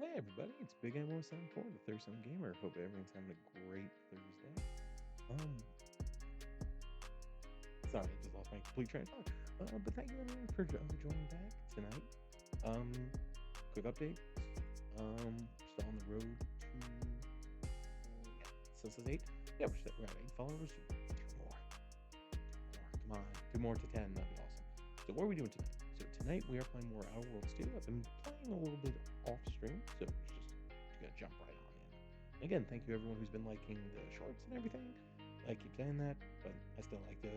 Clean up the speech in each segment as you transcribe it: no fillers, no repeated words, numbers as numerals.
Hey everybody, it's Big M174, the Thursday Gamer. Hope everyone's having a great Thursday. Um, Sorry, I just lost my complete train of thought. But thank you everyone for joining back tonight. Um, Quick update. Still on the road to Census 8. Yeah, we're at 8 followers. Two more, come on, 2 more to 10. That'd be awesome. So what are we doing tonight? So tonight we are playing more Outer Worlds 2. I've been playing a little bit off stream, so it's just gonna jump right on in. Again, thank you everyone who's been liking the shorts and everything. I keep saying that, but I still like to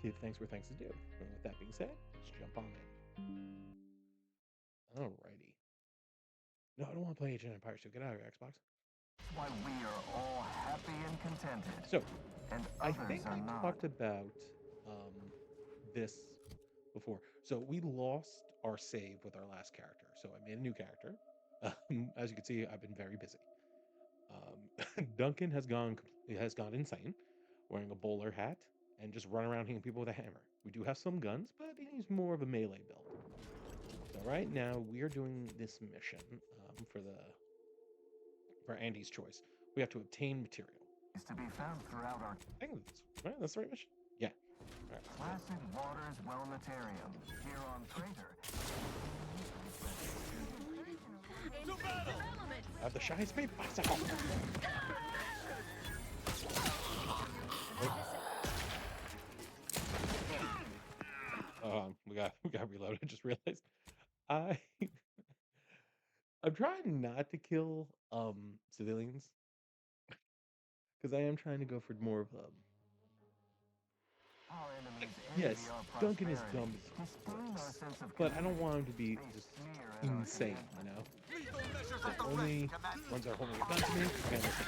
give thanks where thanks is due. And with that being said, let's jump on in. Alrighty. No, I don't want to play Agent Empire, so get out of your Xbox. Why we are all happy and contented. So, And I others think are I not. talked about um, this before. So we lost our save with our last character. So I made a new character. As you can see, I've been very busy. Duncan has gone insane, wearing a bowler hat and just run around hitting people with a hammer. We do have some guns, but he's more of a melee build. So right now we are doing this mission for Andy's choice. We have to obtain material. Is to be found throughout our I think that's the right mission. Yeah. All right, placid waters wellnetarium here on Praetor. Have the shy speed bicycle. We got reloaded. I just realized I I'm trying not to kill civilians because I am trying to go for more of Our enemies envy yes, our Duncan is prosperity, dumb as dispelling our bricks, sense of but I don't community. want him to be They just sneer at our insane, you contentment. know. Lethal measures So at the ready, only Commander. ones that are holding a gun to me. Okay, listen,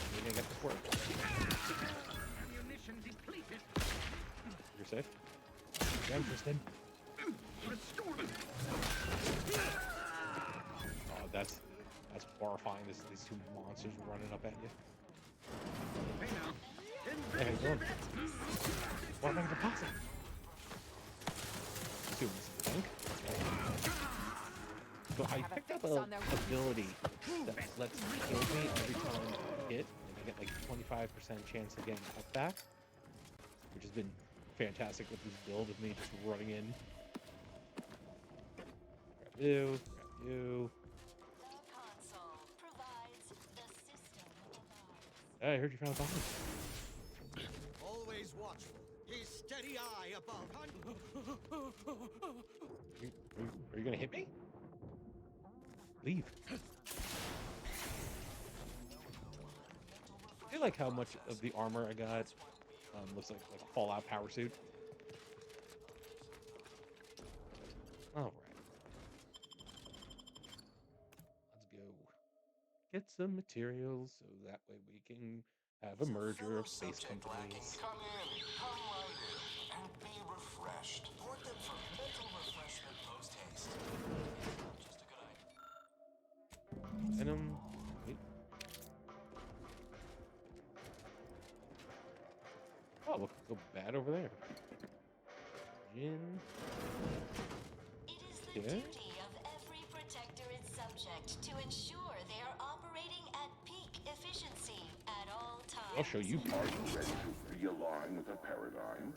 we're gonna get this work. Ammunition depleted. You're safe. Yeah, I'm Tristan. Oh, that's horrifying. These two monsters running up at you. Hey now. Hey, how you doing? What am I gonna pass it? Assume this is the tank. So I picked up a ability that lets me kill me every time I hit, and I get like 25% chance of getting cut back, which has been fantastic with this build of me just running in. Grab you, grab you. Hey, I heard you found a bomb. Always watchful. His steady eye above. Are you gonna hit me? Leave. I feel like how much of the armor I got looks like a Fallout power suit. All right, let's go. Get some materials so that way we can have a merger of space companies. Come in, come right in, and be refreshed. Port them for mental refreshment post haste. Just a good idea. Venom. Wait. Oh, look, go bad over there. Jin. It is the Yeah. duty of every protectorate subject to ensure they are operating at peak efficiency at all times. I'll show you. Are you ready to realign with the paradigm?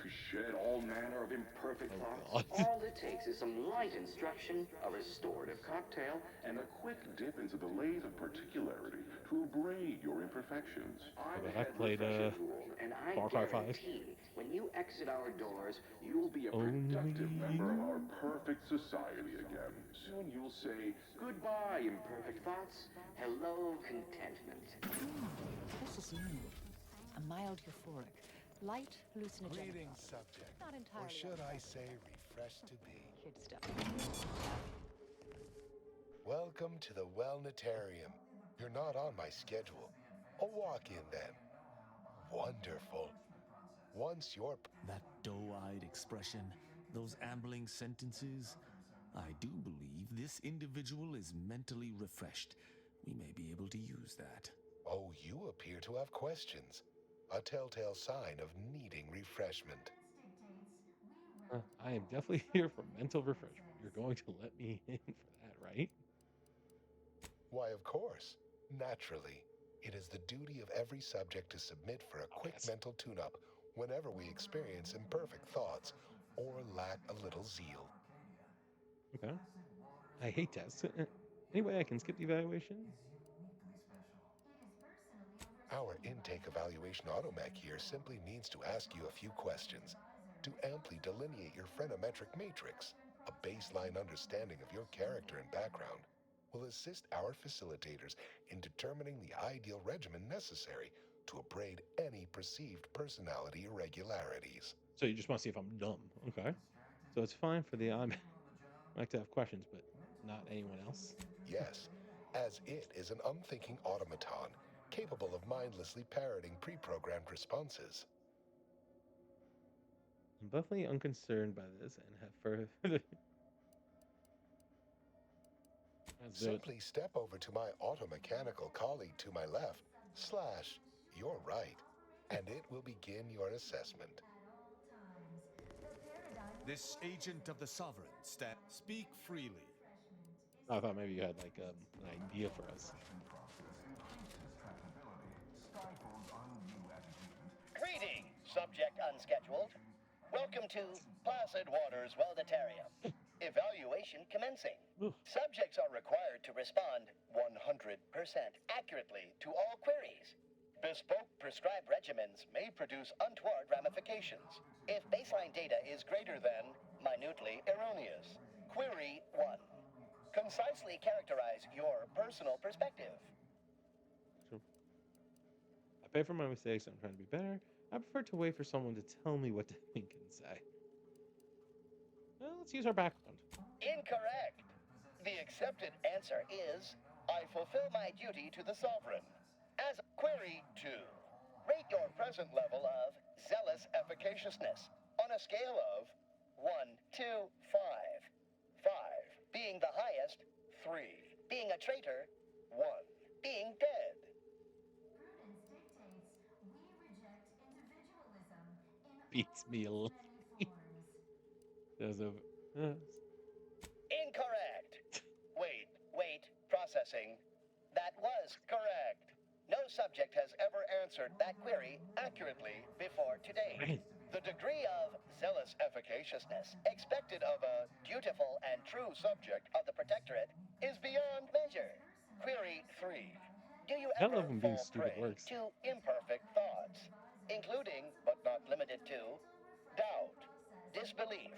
To shed all manner of imperfect Oh thoughts? God. All it takes is some light instruction, a restorative cocktail, And a quick dip into the lays of particularity to abrade your imperfections. I'm But head I've played refreshing rule, and I Far Cry 5. guarantee when you exit our doors, you'll be a Only Productive member of our you. perfect society again. Soon you'll say, goodbye, imperfect thoughts. Hello, contentment. This is new. A mild euphoric, light hallucinogenic. Greetings, subject. Not entirely Or should I unpleasant. say refreshed to be? Kid stuff. Welcome to the Wellnetarium. You're not on my schedule. A walk-in then. Wonderful. Once you're... That doe-eyed expression, those ambling sentences. I do believe this individual is mentally refreshed. We may be able to use that. Oh, you appear to have questions. A telltale sign of needing refreshment. I am definitely here for mental refreshment. You're going to let me in for that, right? Why, of course. Naturally, it is the duty of every subject to submit for a quick mental tune-up whenever we experience imperfect thoughts or lack a little zeal. Okay. I hate tests. Any way I can skip the evaluation? Our intake evaluation automech here simply needs to ask you a few questions to amply delineate your phreноmetric matrix. A baseline understanding of your character and background will assist our facilitators in determining the ideal regimen necessary to abrade any perceived personality irregularities. So you just want to see if I'm dumb. Okay. So it's fine for the I like to have questions, but not anyone else. Yes, as it is an unthinking automaton capable of mindlessly parroting pre-programmed responses. I'm definitely unconcerned by this and have further. Simply step over to my automechanical colleague to my left, / your right, and it will begin your assessment. This agent of the Sovereign, speak freely. I thought maybe you had like an idea for us. Greeting, subject unscheduled. Welcome to Placid Waters Welditarium. Evaluation commencing. Subjects are required to respond 100% accurately to all queries. Bespoke prescribed regimens may produce untoward ramifications if baseline data is greater than minutely erroneous. Query 1. Concisely characterize your personal perspective. I pay for my mistakes. I'm trying to be better. I prefer to wait for someone to tell me what to think and say. Well, let's use our background. Incorrect. The accepted answer is, I fulfill my duty to the Sovereign. As query 2, rate your present level of zealous efficaciousness on a scale of 1 to 5. 5 being the highest, 3 being a traitor, 1 being dead. Beats me a little. There's a. Incorrect. Wait, processing. That was correct. No subject has ever answered that query accurately before today. The degree of zealous efficaciousness expected of a dutiful and true subject of the Protectorate is beyond measure. Query 3. Do you I ever love when being fall stupid prey works. to imperfect thoughts, including, but not limited to, doubt, disbelief,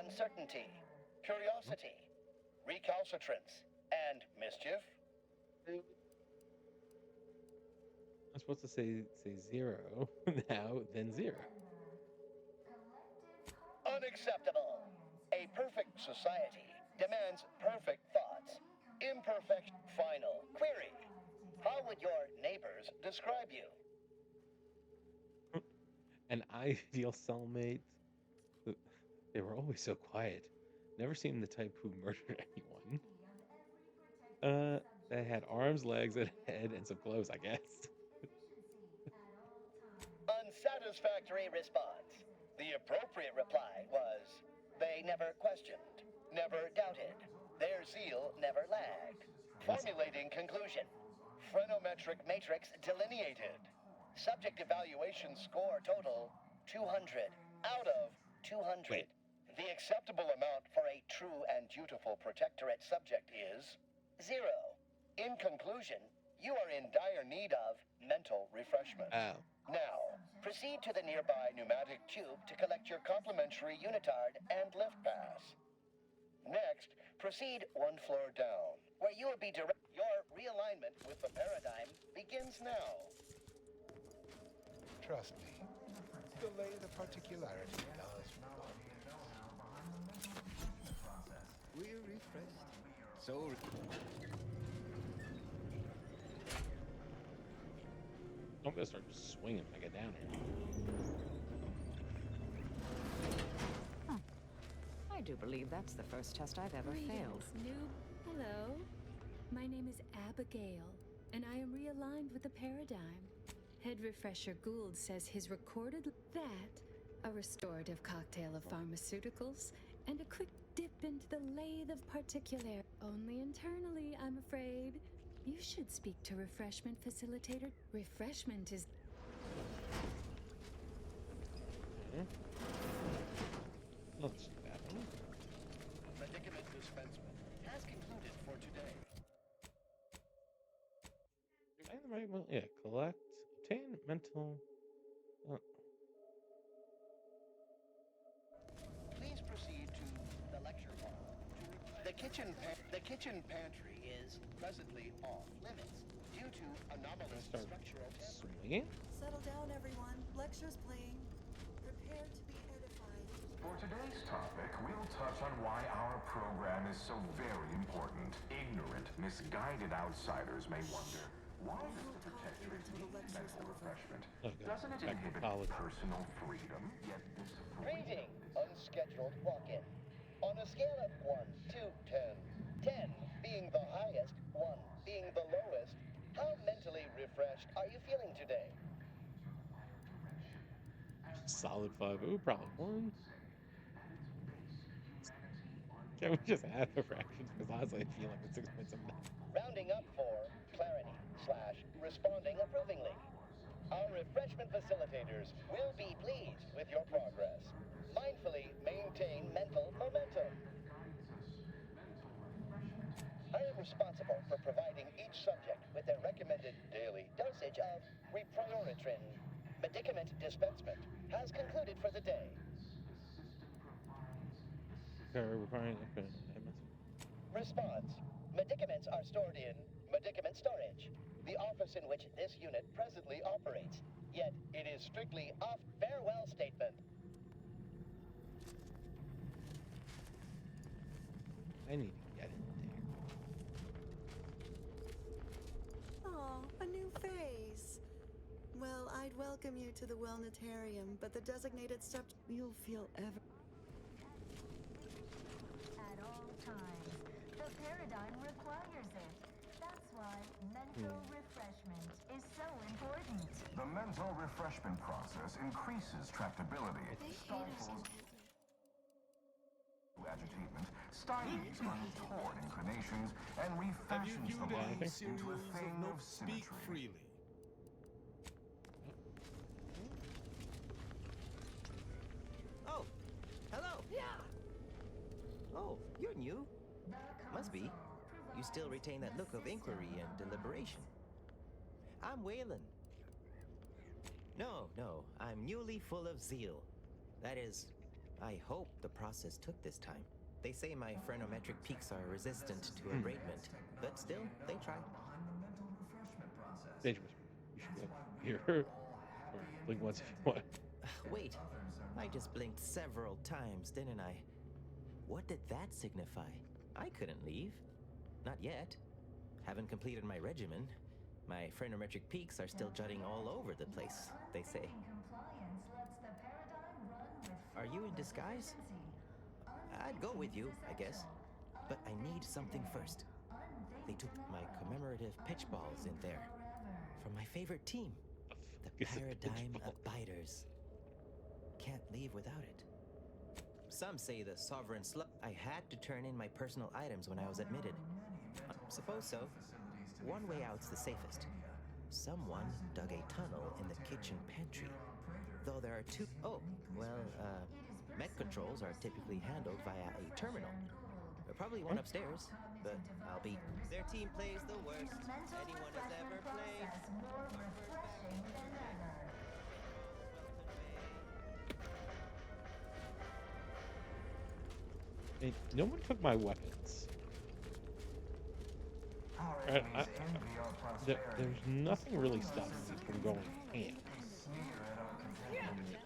uncertainty, curiosity, recalcitrance, and mischief? I'm supposed to say 0 now, then 0. Unacceptable. A perfect society demands perfect thoughts. Imperfect final. Query. How would your neighbors describe you? An ideal cellmate. They were always so quiet. Never seemed the type who murdered anyone. They had arms, legs, and a head, and some clothes, I guess. Unsatisfactory response. The appropriate reply was, they never questioned, never doubted. Their zeal never lagged. Formulating conclusion. Phreноmetric matrix delineated. Subject evaluation score total 200 out of 200. Wait. The acceptable amount for a true and dutiful Protectorate subject is 0. In conclusion, you are in dire need of mental refreshment. Oh. Now, proceed to the nearby pneumatic tube to collect your complimentary unitard and lift pass. Next, proceed 1 floor down, where you will be direct. Your realignment with the paradigm begins now. Trust me, delay the particularity does. We're refreshed. So. I'm gonna start just swinging when I get down here. I do believe that's the first test I've ever failed. Greetings, noob. Hello. My name is Abigail, and I am realigned with the paradigm. Head Refresher Gould says his recorded a restorative cocktail of pharmaceuticals, and a quick dip into the lathe of particular. Only internally, I'm afraid. You should speak to refreshment facilitator. Refreshment is... Not too bad. Medicament dispensement has concluded for today. Find the right one. Yeah, collect, obtain mental. Please proceed to the lecture hall. The kitchen pantry is presently off limits due to anomalous structural tampering. Swinging. Settle down, everyone. Lecture's playing. Prepare to be edified. For today's topic, we'll touch on why our program is so very important. Ignorant, misguided outsiders may wonder, why does the Protectorate need mental refreshment? Doesn't it inhibit personal freedom? Yet this Greeting, unscheduled walk-in. On a scale of 1 to 10, 10 being the highest, 1 being the lowest, how mentally refreshed are you feeling today? Solid 5. Ooh, probably 1. Can we just add the fractions? Because honestly, I feel like it's 6 points a minute. Rounding up for clarity / responding approvingly. Our refreshment facilitators will be pleased with your progress. Mindfully maintain mental momentum. I am responsible for providing each subject with their recommended daily dosage of Reprioritrin. Medicament dispensement has concluded for the day. Response. Medicaments are stored in medicament storage, the office in which this unit presently operates. Yet it is strictly a farewell statement. I need to get in there. Oh, a new phase. Well, I'd welcome you to the Wellnetarium, but the designated subject you'll feel ever... At all times, the paradigm requires it. That's why mental refreshment is so important. The mental refreshment process increases tractability, stifles agitation, stymies untoward inclinations, and refashions the mind into a thing of symmetry. Freely. Oh, hello. Yeah. Oh, you're new. Must be. You still retain that look of inquiry and deliberation. I'm Waylon. No, I'm newly full of zeal. That is, I hope the process took this time. They say my phrenometric peaks are resistant to abraidment, but still, they try. Stage you should go here. Or blink once if you want. Wait, I just blinked several times, didn't I? What did that signify? I couldn't leave. Not yet. Haven't completed my regimen. My phrenometric peaks are still jutting all over the place, they say. Are you in disguise? I'd go with you, I guess. But I need something first. They took my commemorative pitch balls in there. From my favorite team. The Paradigm Abiders. Can't leave without it. Some say the Sovereign Slut. I had to turn in my personal items when I was admitted. Suppose so. One way out's the safest. Someone dug a tunnel in the kitchen pantry. Though there are two... Oh, well, med controls are typically handled via a terminal. Probably one upstairs, but I'll be... Their team plays the worst anyone has ever played. More refreshing than ever. Hey, no one took my weapons. There's nothing really stopping me from going ham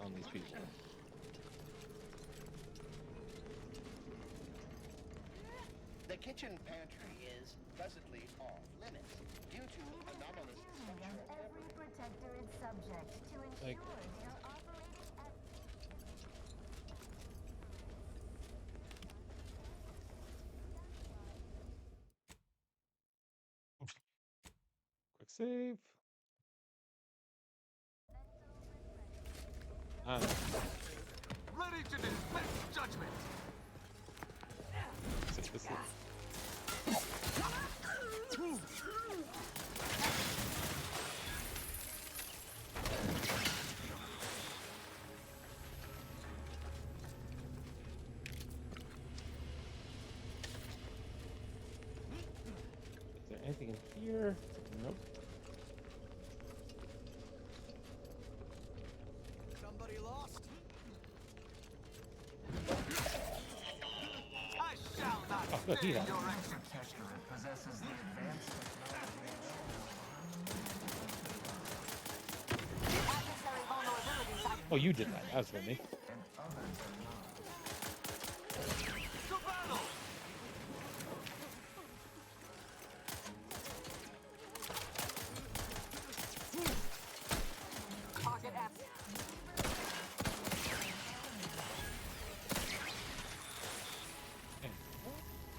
on these people. The kitchen pantry is presently off limits due to anomalous structural Every protector is subject to ensure Like- they are operating at... Quick save. Ready to dispense judgment. This is- Anything in here? Nope. Somebody lost? I shall not Oh, good, he fail has. your Protectorate possesses the advanced technology Oh, you did that. That was for me. and others are not. to battle! Target F.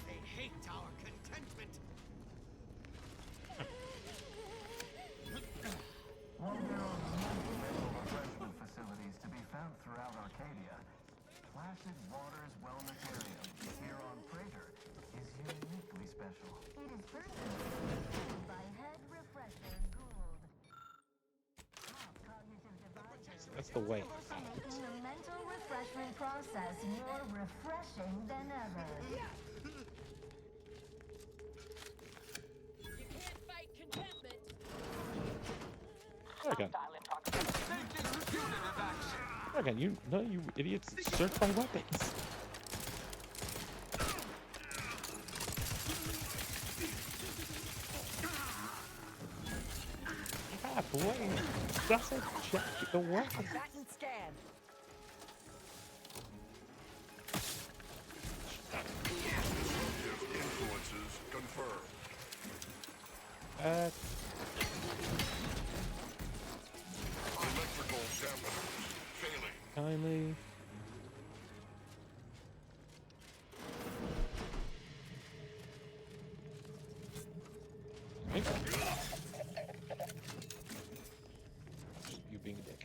They hate our contentment. While there are many mental refreshment facilities to be found throughout Arcadia, Placid Waters Wellnetarium here on Praetor is uniquely special. It is personally maintained by Head Refresher Gould. Top cognitive devices That's the way. making the mental refreshment process more refreshing than ever. You can't fight contentment. Again. Safety punitive action. Again, you idiots. Search by weapons. God, Blaine doesn't check the weapons. Combatant scan. Influences confirmed. Electrical dampeners failing. Kindly. Hey. You being a dick.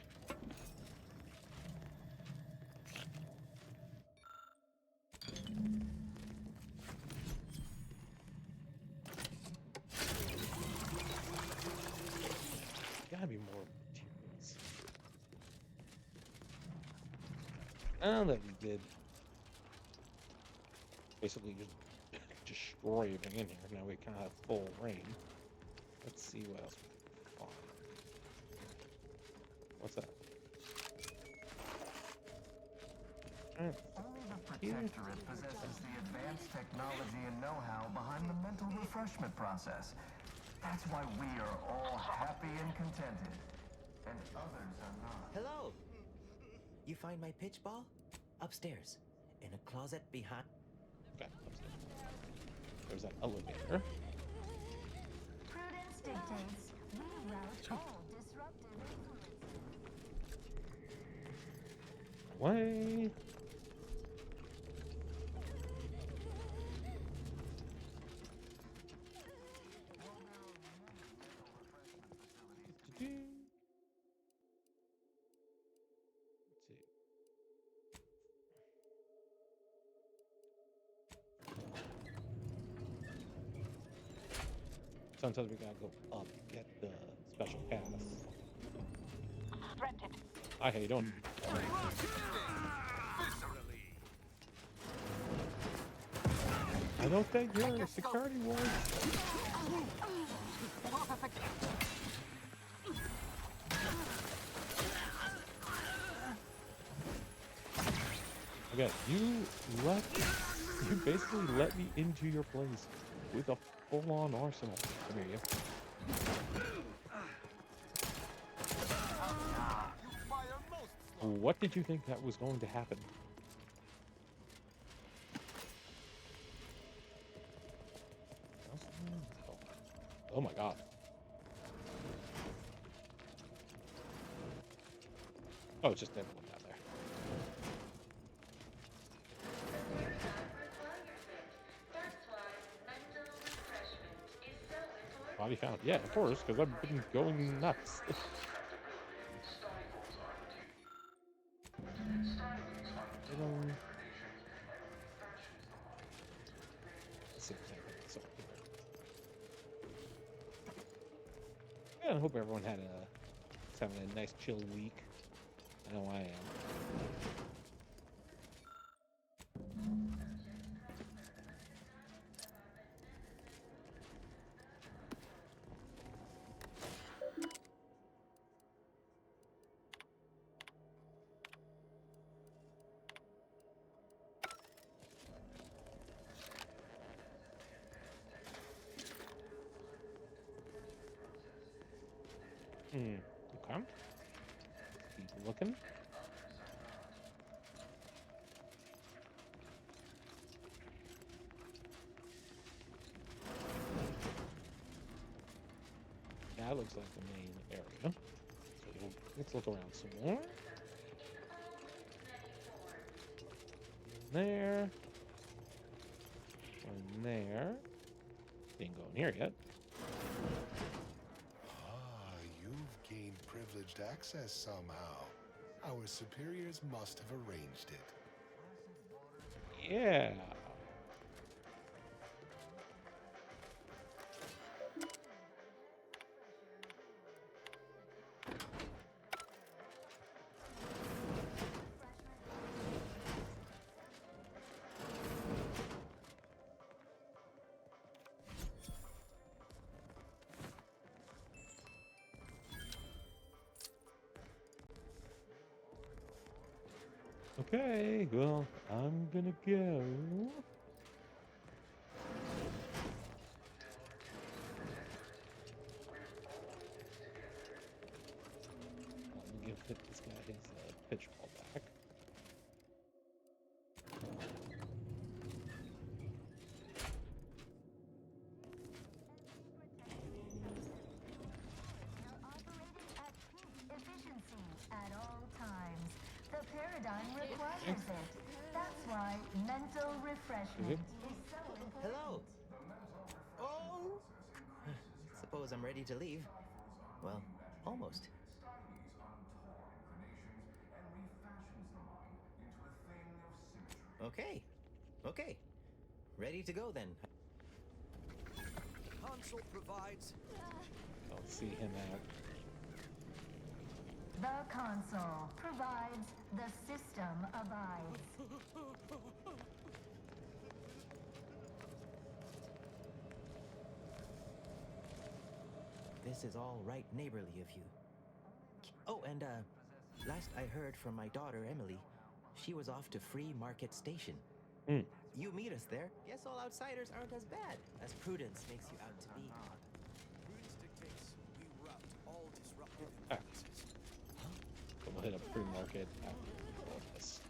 Gotta be more materials. Now that we did basically just destroy everything in here, now we kind of have full reign. Let's see what else we can find. What's that? Only the Protectorate possesses the advanced technology and know-how behind the mental refreshment process. That's why we are all happy and contented, and others are not. Hello. You find my pitch ball? Upstairs, in a closet behind. Okay, upstairs. There's that elevator. Prudence dictates we rout all disruptive influences. Way. Sometimes we gotta go up, get the special pass. Threatened. Hi, how you doing? I don't think you're a security ward. Again, you basically let me into your place with a full-on arsenal. Come here, you. What did you think that was going to happen? Oh my god. Oh, it's just everyone down there. Body found. Yeah, of course, because I've been going nuts. Yeah, I hope everyone is having a nice chill week. I know I am. Okay. Keep looking. That looks like the main area. So let's look around some more. There. And there. Didn't go in here yet. Ah, you've gained privileged access somehow. Our superiors must have arranged it. Yeah. Okay, well, I'm gonna go. I'm gonna give this guy his pitch ball back. Efficiency at all times. The paradigm requires it. That's why mental refreshment is so important. Hello. Oh. Suppose I'm ready to leave. Well, almost. Okay. Okay. Ready to go then. Console provides. I'll see him out. The console provides, the system abides. This is all right neighborly of you. Oh, and last I heard from my daughter Emily, she was off to Free Market Station. You meet us there. Guess all outsiders aren't as bad as Prudence makes you out to be. Prudence dictates we rout all disruptive Ah. influences. So we'll hit a pre-market after all of this.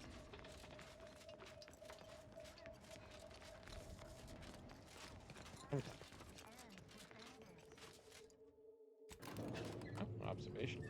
Okay. Oh, observation.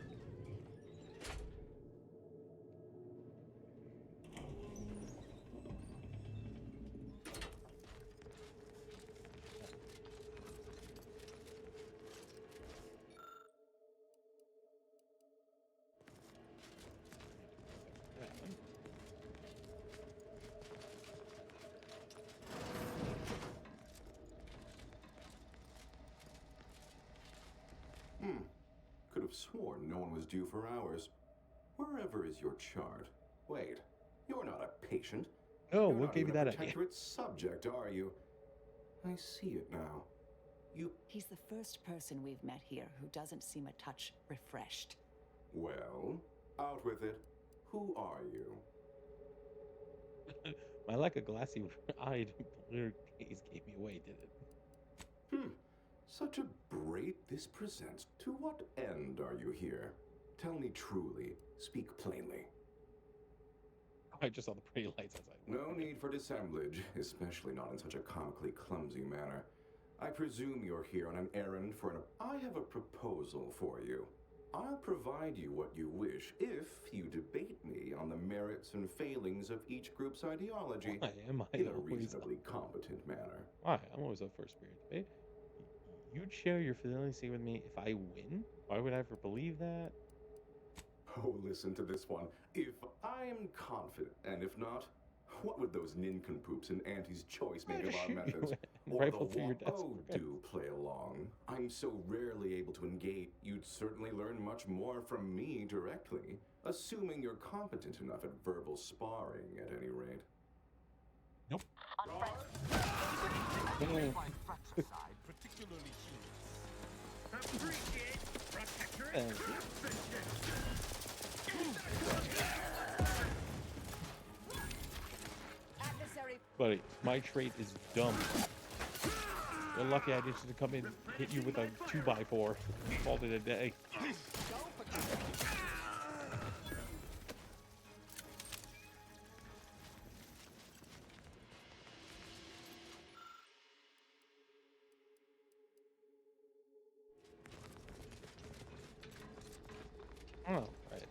Could have sworn no one was due for hours. Wherever is your chart? Wait, you're not a patient. Oh, You're what not gave you even a that idea? protectorate subject, are you? I see it now. You, He's the first person we've met here who doesn't seem a touch refreshed. well, out with it. Who are you? My lack of glassy-eyed blue gaze gave me away, did it? Such a brait this presents. To what end are you here? Tell me truly. Speak plainly. I just saw the pretty lights outside. No need for dissemblage, especially not in such a comically clumsy manner. I presume you're here on an errand for an... I have a proposal for you. I'll provide you what you wish if you debate me on the merits and failings of each group's ideology Why am I in a always reasonably competent manner. Why? I'm always up for a spirit debate. You'd share your fidelity with me if I win? Why would I ever believe that? Oh, listen to this one. If I am confident, and if not, what would those nincompoops in Auntie's Choice make of our methods? Or Rifle the through your desk. WAPO do play along? I'm so rarely able to engage, you'd certainly learn much more from me directly, assuming you're competent enough at verbal sparring, at any rate. Nope. Particularly Buddy, my trait is dumb. You're lucky I just come in, hit you with a 2x4, called it a day. Oh, right.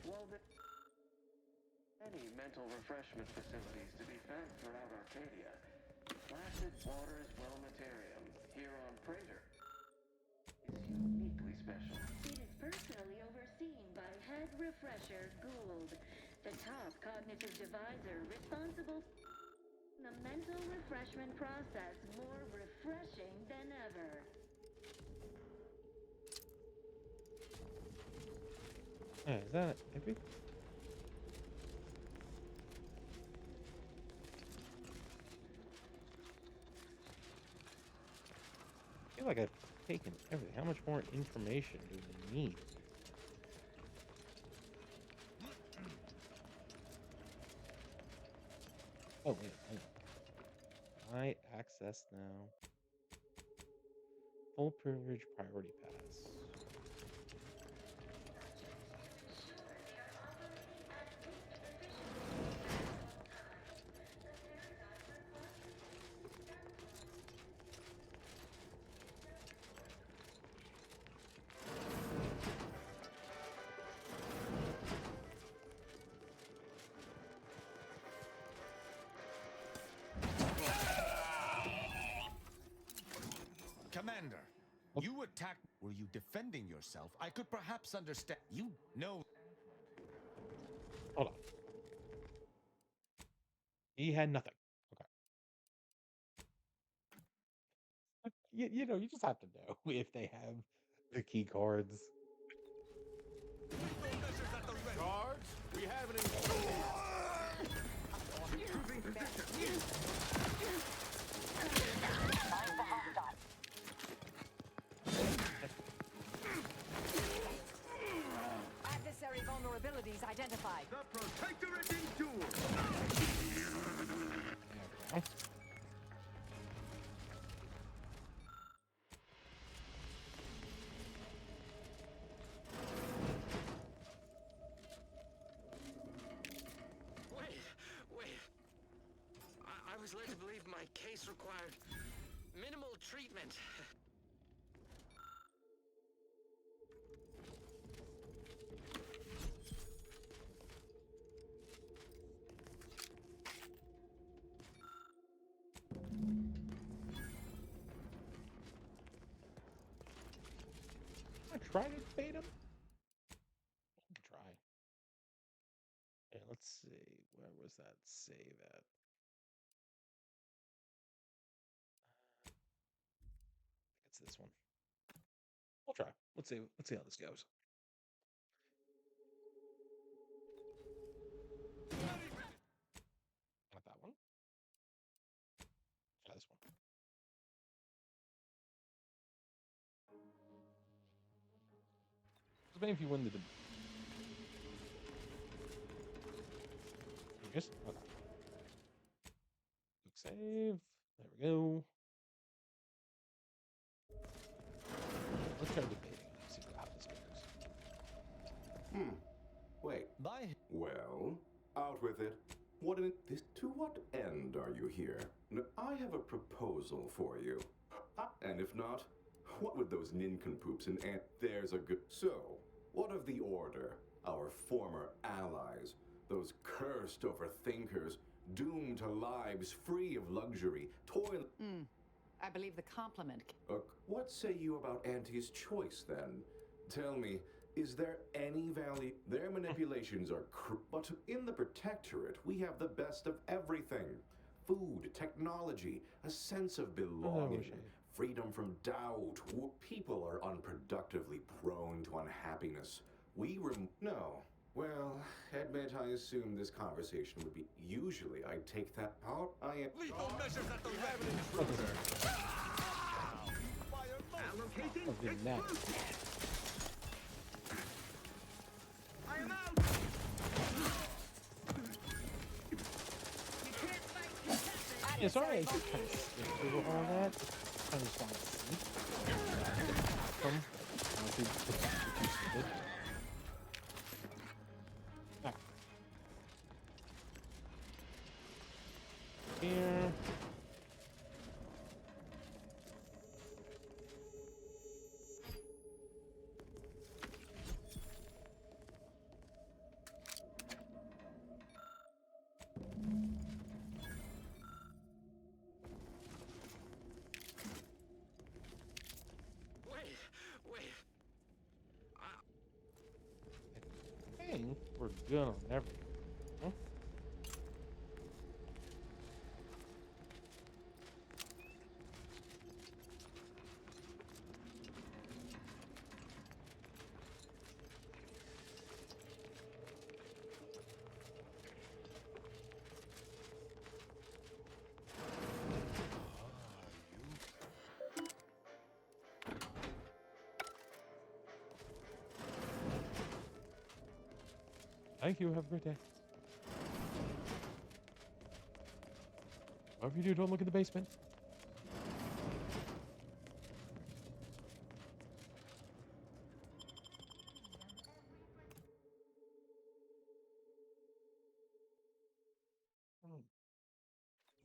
While there are many mental refreshment facilities to be found throughout Arcadia, Placid Waters Wellnatarium here on Praetor is uniquely special. It is personally overseen by Head Refresher Gould, the top cognitive devisor responsible for the mental refreshment process more refreshing than ever. Hey, is that epic? I feel like I've taken everything. How much more information do we need? Oh, wait, hang on. I access now. Full privilege priority pass. Commander, you attacked. Were you defending yourself? I could perhaps understand. You know. Hold on. He had nothing. Okay. You know, you just have to know if they have the key cards. Guards, we have an Adversary vulnerabilities identified. The Protectorate endures. There we go. Wait. I was led to believe my case required minimal treatment. I try to bait him. I can try. Yeah, let's see. Where was that save at? It's this one. I'll try. Let's see. Let's see how this goes. Not that one. Try this one. So maybe if you win the yes? Okay. Quick save. There we go. Let's try debating. See how this goes. Wait. Bye. Well, out with it. To what end are you here? I have a proposal for you. And if not, what would those nincompoops and there's a good... So, what of the Order, our former allies, those cursed overthinkers, doomed to lives free of luxury, toil... I believe the compliment. What say you about Auntie's choice, then? Tell me, is there any value? Their manipulations are but in the Protectorate, we have the best of everything. Food, technology, a sense of belonging, freedom from doubt. People are unproductively prone to unhappiness. No. Well, admit I assume this conversation would be... Usually I'd take that part. I am... Lethal measures at the revenue. Allocating I am out. Yeah, sorry, I did kind of skip through all that. I just want to see. I'll do stupid. Ah. Here. I think we're good on everything. Huh? Thank you. Have a great day. Whatever you do, don't look in the basement.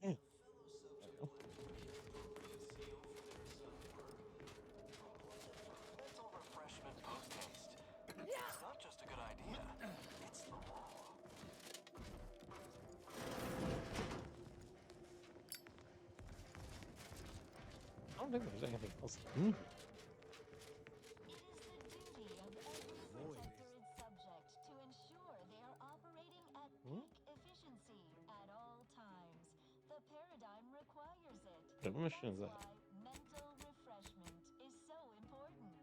Yeah. Mental refreshment post-haste. It's not just a good idea, it's the law. I don't think there's anything else in here. What mission is that? Mental refreshment is so important.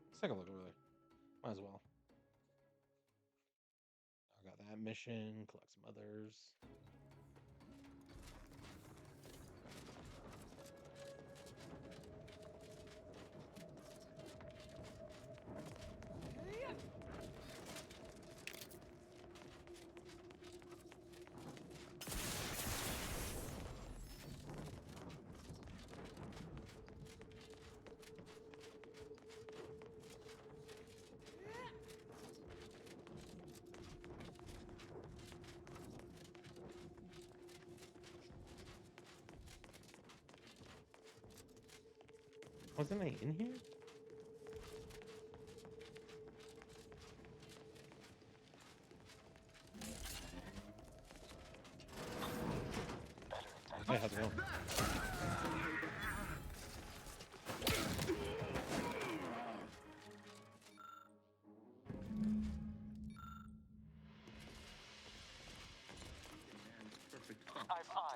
Let's take a look over there. Might as well. I got that mission, collect some others. Wasn't I in here? Hey, how's it going?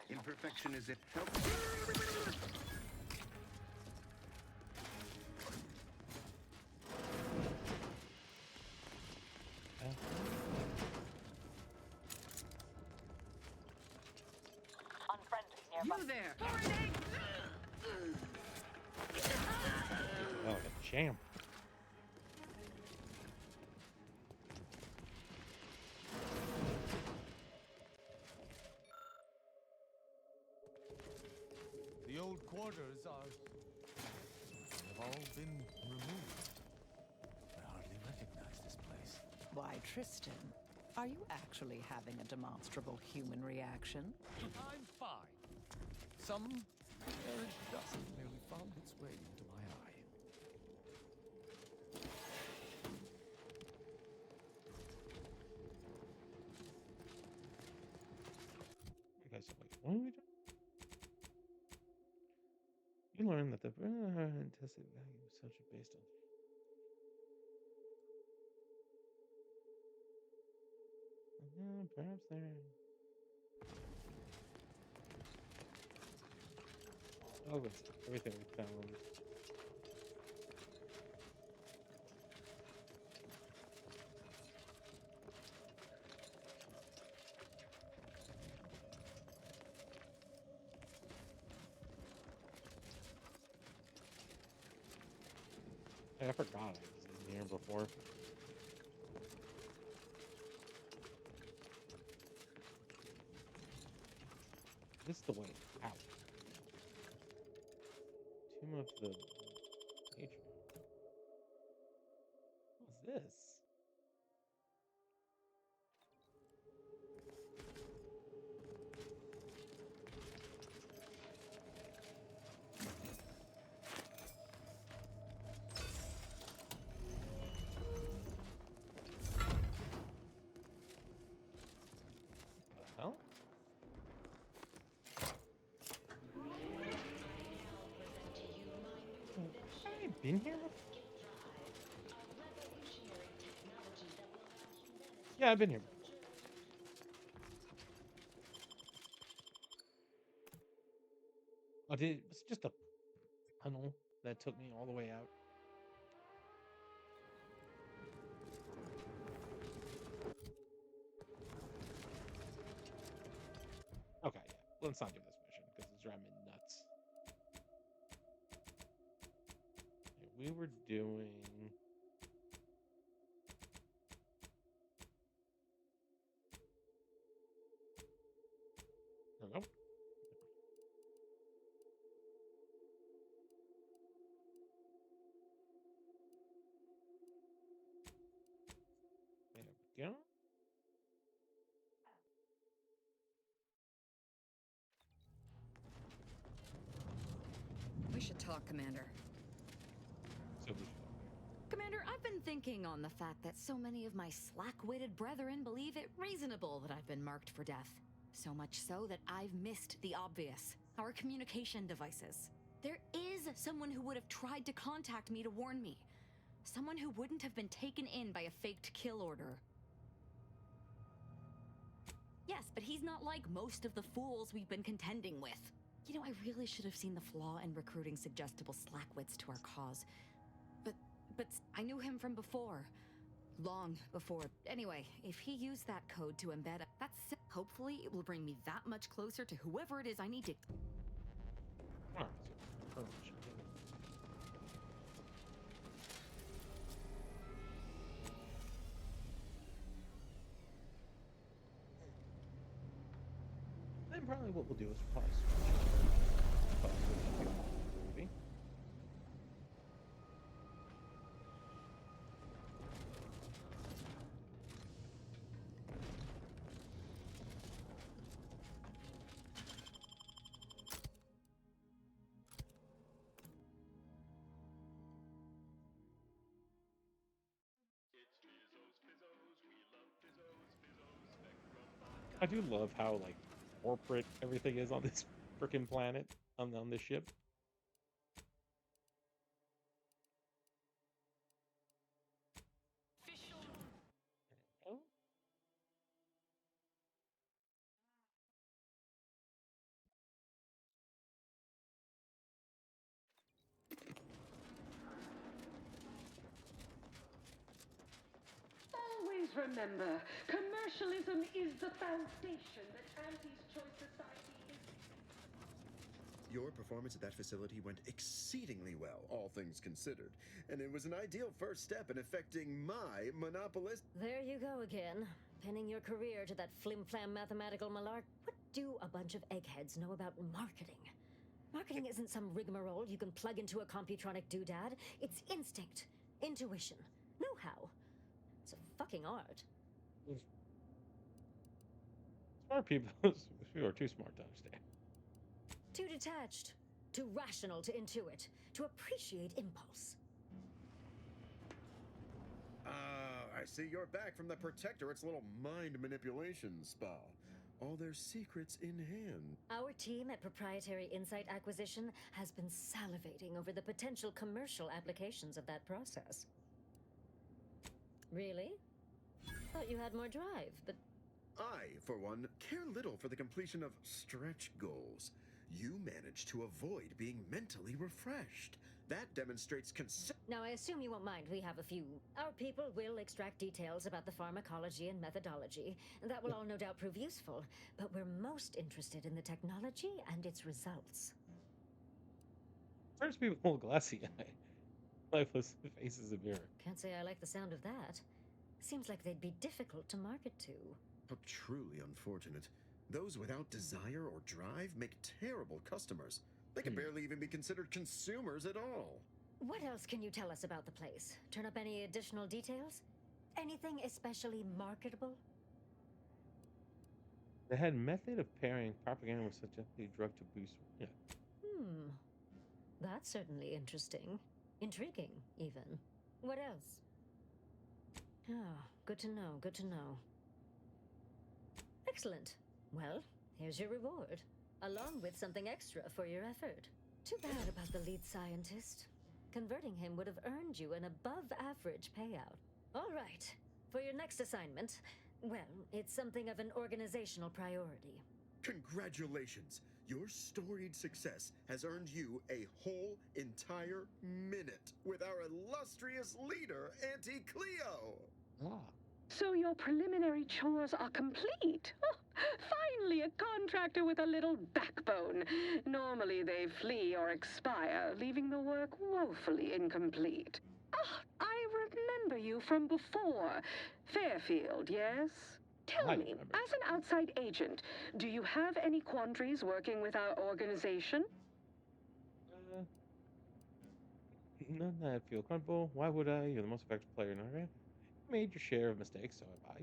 Imperfection is it. You there! Oh, a champ. The old quarters have all been removed. I hardly recognize this place. Why, Tristan, are you actually having a demonstrable human reaction? I'm fine. Some buried dust nearly found its way into my eye. Okay, so wait, what are we doing? You learned that the intensity value is such based on. Perhaps there. Oh, it's everything we found. Hey, I forgot I was in here before. This is the way out. Tomb of the nature. What's this? The hell? Have I been here before? Yeah, I've been here before. Oh, it was just a tunnel that took me all the way out. Okay, yeah. Let's not do this mission because it's driving me nuts. Okay, we were doing. Hello? There we go. We should talk, Commander. So Commander, I've been thinking on the fact that so many of my slack-witted brethren believe it reasonable that I've been marked for death. So much so that I've missed the obvious. Our communication devices. There is someone who would have tried to contact me to warn me. Someone who wouldn't have been taken in by a faked kill order. Yes, but he's not like most of the fools we've been contending with. You know, I really should have seen the flaw in recruiting suggestible slackwits to our cause. But I knew him from before. Long before. Anyway, if he used that code to embed, hopefully it will bring me that much closer to whoever it is I need to. Then probably what we'll do is pause. Movie. I do love how like corporate everything is on this freaking planet, on this ship. Always remember, commercialism is the foundation that Auntie's Choice Society is. Your performance at that facility went exceedingly well, all things considered. And it was an ideal first step in affecting my monopolist. There you go again, pinning your career to that flim-flam mathematical malark. What do a bunch of eggheads know about marketing? Marketing isn't some rigmarole you can plug into a computronic doodad. It's instinct, intuition, know-how. It's a fucking art. Smart people who are too smart to understand. Too detached, too rational to intuit, to appreciate impulse. I see you're back from the Protectorate's little mind manipulation spa. All their secrets in hand. Our team at Proprietary Insight Acquisition has been salivating over the potential commercial applications of that process. Really? Thought you had more drive, but... I, for one, care little for the completion of stretch goals. You managed to avoid being mentally refreshed. That demonstrates Now, I assume you won't mind. We have a few. Our people will extract details about the pharmacology and methodology. That will all no doubt prove useful. But we're most interested in the technology and its results. First people glassy eye. Lifeless faces of mirror. Can't say I like the sound of that. Seems like they'd be difficult to market to. How truly unfortunate. Those without desire or drive make terrible customers. They can barely even be considered consumers at all. What else can you tell us about the place? Turn up any additional details? Anything especially marketable? They had method of pairing propaganda with such a drug to boost. Yeah. That's certainly interesting. Intriguing, even. What else? Oh, good to know, good to know. Excellent. Well, here's your reward, along with something extra for your effort. Too bad about the lead scientist. Converting him would have earned you an above-average payout. All right, for your next assignment, well, it's something of an organizational priority. Congratulations! Your storied success has earned you a whole entire minute with our illustrious leader, Auntie Cleo! So your preliminary chores are complete. Oh, finally a contractor with a little backbone. Normally they flee or expire, leaving the work woefully incomplete. Ah, I remember you from before. Fairfield, yes? Tell me, as an outside agent, do you have any quandaries working with our organization? None that I feel comfortable. Why would I? You're the most effective player in our game. Made your share of mistakes, so have I.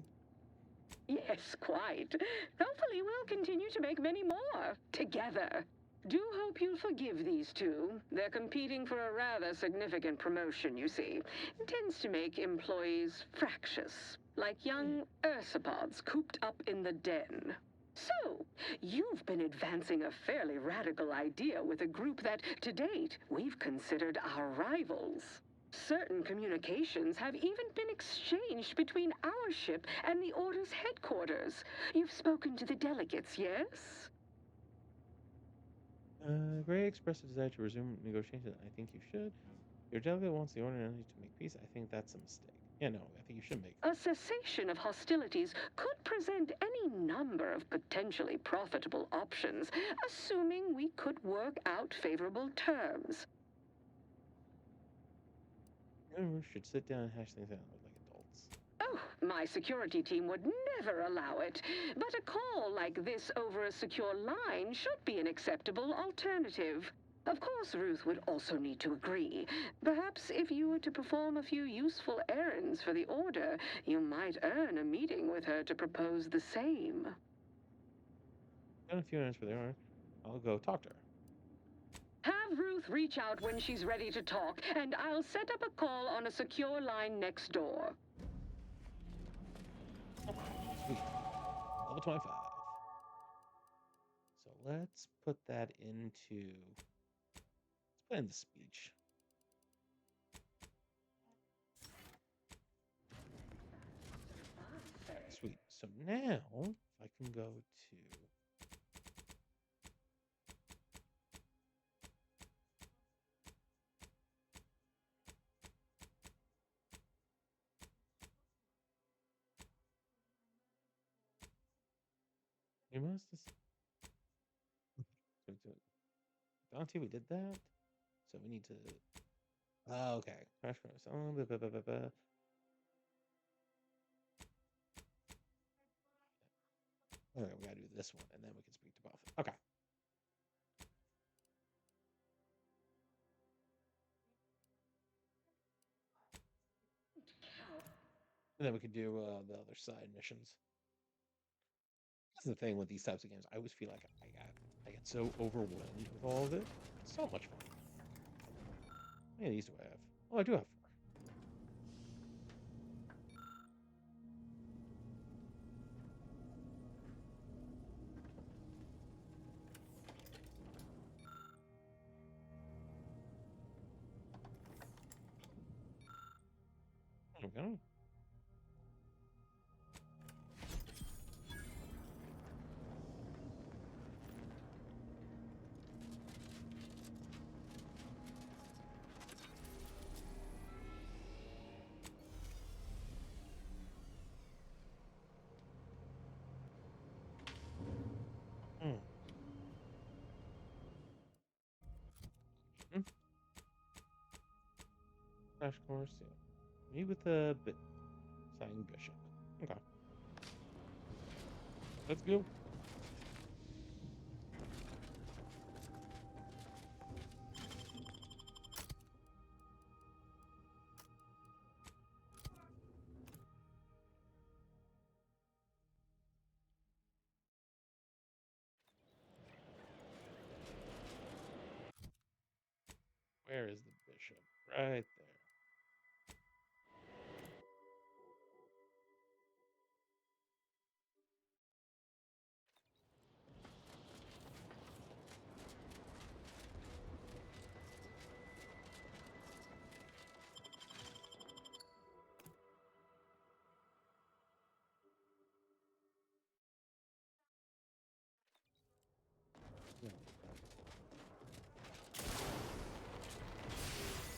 Yes, quite. Hopefully we'll continue to make many more, together. Do hope you'll forgive these two. They're competing for a rather significant promotion, you see. It tends to make employees fractious, like young ursopods cooped up in the den. So, you've been advancing a fairly radical idea with a group that, to date, we've considered our rivals. Certain communications have even been exchanged between our ship and the Order's headquarters. You've spoken to the delegates, yes? Gray expressed a desire to resume negotiations. I think you should. Your delegate wants the Order to make peace. I think that's a mistake. Yeah, no, I think you should make A cessation of hostilities could present any number of potentially profitable options, assuming we could work out favorable terms. We should sit down and hash things out like adults. Oh, my security team would never allow it. But a call like this over a secure line should be an acceptable alternative. Of course, Ruth would also need to agree. Perhaps if you were to perform a few useful errands for the Order, you might earn a meeting with her to propose the same. Got a few minutes for the Order. I'll go talk to her. Have Ruth reach out when she's ready to talk, and I'll set up a call on a secure line next door. Sweet. Level 25. So let's put that into... Let's put in the speech. Sweet. So now, if I can go to... You must have... Dante, we did that. So we need to... Oh, okay. Crash course. Oh, blah, blah, blah, blah, blah. Okay, we gotta do this one, and then we can speak to both. Okay. And then we can do the other side missions. That's the thing with these types of games. I always feel like I get so overwhelmed with all of it. It's so much fun. How many of these do I have? Oh, I do have 4. There we go. crash course. Yeah. Meet with the signing bishop. Okay. Let's go. Where is the bishop? Right there.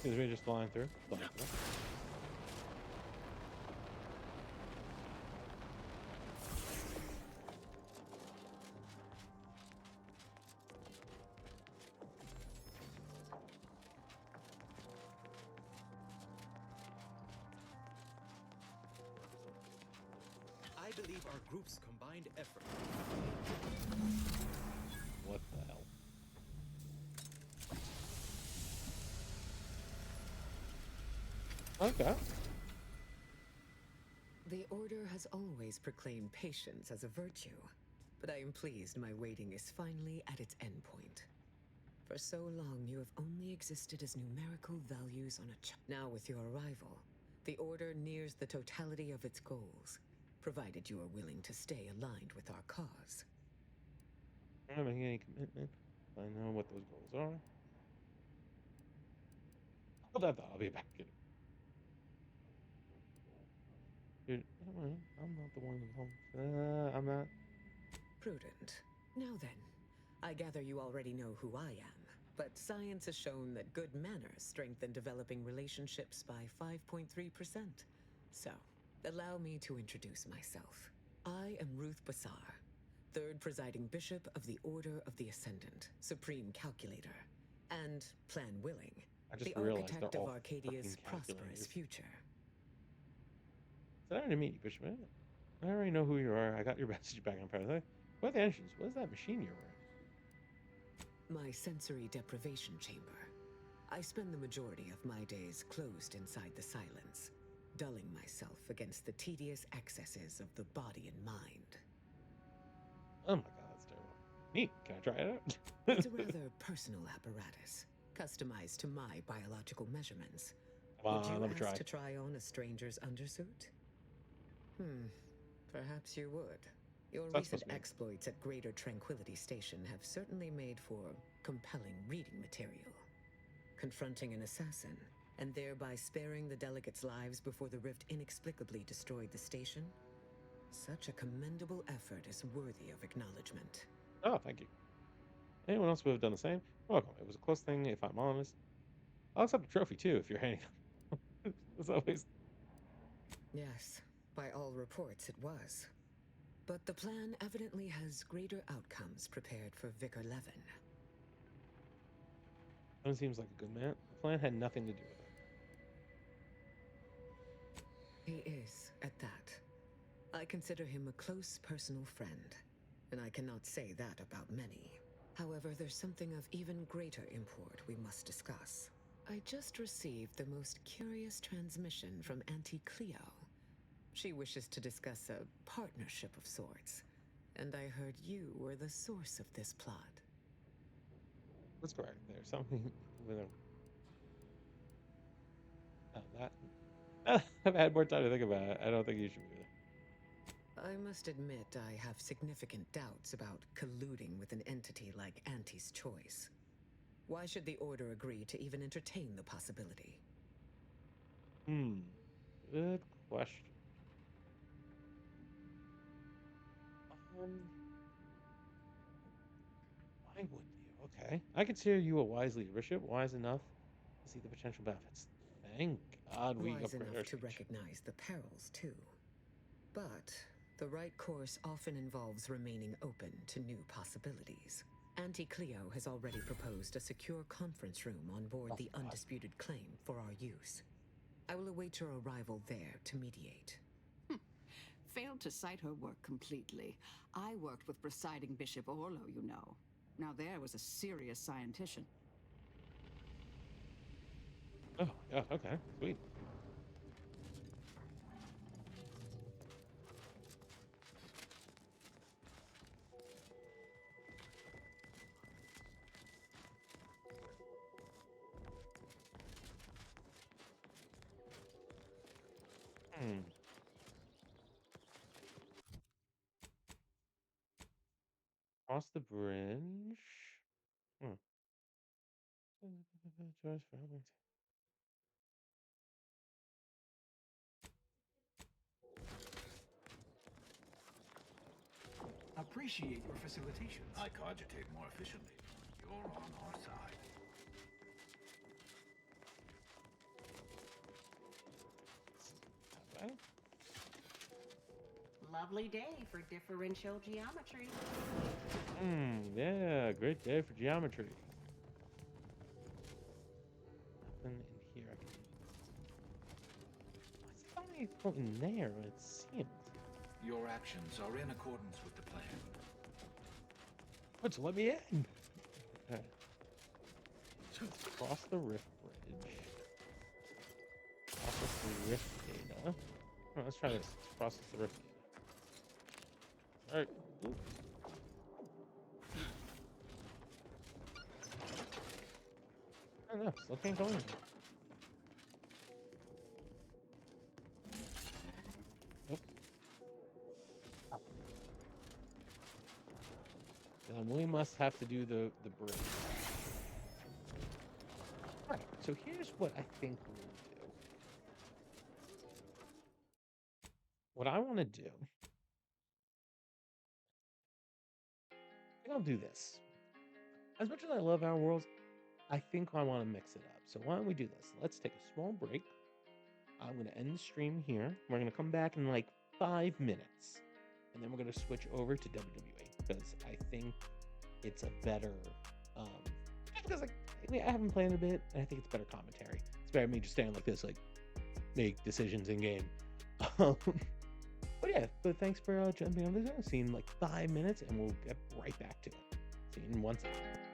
Is we just flying through? Flying through. I believe our group's combined effort. What the hell? Okay. The Order has always proclaimed patience as a virtue, but I am pleased my waiting is finally at its endpoint. For so long, you have only existed as numerical values on a chart. Now, with your arrival, the Order nears the totality of its goals, provided you are willing to stay aligned with our cause. I'm not making any commitment. I know what those goals are. Hold that thought. I'll be back. Dude, I'm not the one who's I'm not. Prudent. Now then, I gather you already know who I am, but science has shown that good manners strengthen developing relationships by 5.3%. So, allow me to introduce myself. I am Ruth Bassar, third presiding bishop of the Order of the Ascendant, supreme calculator, and, plan willing, the architect of Arcadia's prosperous future. It's an to meet you, Bishop. I already know who you are. I got your message back on Paradise. What are the engines? What is that machine you're wearing? My sensory deprivation chamber. I spend the majority of my days closed inside the silence, dulling myself against the tedious excesses of the body and mind. Oh my god, that's terrible. Neat. Can I try it out? It's a rather personal apparatus, customized to my biological measurements. Would you ask to try on a stranger's undersuit? Perhaps you would. Your recent exploits at Greater Tranquility Station have certainly made for compelling reading material. Confronting an assassin, and thereby sparing the delegates' lives before the rift inexplicably destroyed the station? Such a commendable effort is worthy of acknowledgement. Oh, thank you. Anyone else would have done the same? Welcome. It was a close thing, if I'm honest. I'll accept a trophy, too, if you're handing it. As always. Yes, by all reports it was. But the plan evidently has greater outcomes prepared for Vicar Levin. That seems like a good man. The plan had nothing to do with it. He is, at that. I consider him a close personal friend, and I cannot say that about many. However, there's something of even greater import we must discuss. I just received the most curious transmission from Auntie Cleo. She wishes to discuss a partnership of sorts, and I heard you were the source of this plot. That's correct. There's something with him. That. I've had more time to think about it. I don't think you should be there. I must admit I have significant doubts about colluding with an entity like Auntie's Choice. Why should the Order agree to even entertain the possibility? Good question. Why would you? Okay. I consider you a wise leader, Bishop. Wise enough to see the potential benefits. Thank God we Wise upgraded our enough to speech. recognize the perils, too. But the right course often involves remaining open to new possibilities. Auntie Cleo has already proposed a secure conference room on board the undisputed claim for our use. I will await your arrival there to mediate. Failed to cite her work completely. I worked with presiding Bishop Orlo, you know. Now there was a serious scientician. Oh, yeah, okay, sweet. Cross the bridge. Appreciate your facilitations. I cogitate more efficiently. You're on our side. Okay. Lovely day for differential geometry. Yeah, great day for geometry. Nothing in here I can. What's funny from there? It seems. Your actions are in accordance with the plan. Let's let me in. Okay. Cross the rift bridge. Process the rift data. Oh, let's try this. Let's process the rift data. All right. Ooh. I don't know. Still can't go in. We must have to do the bridge. Alright, so here's what I think we'll do. What I want to do, I think I'll do this. As much as I love Our Worlds, I think I want to mix it up. So why don't we do this? Let's take a small break. I'm going to end the stream here. We're going to come back in like 5 minutes. And then we're going to switch over to WWE. Because I think it's a better, just because I haven't played in a bit, and I think it's better commentary. It's better than me just standing like this, like, make decisions in game. But yeah, but thanks for jumping on this. See you in like 5 minutes, and we'll get right back to it. See you in 1 second.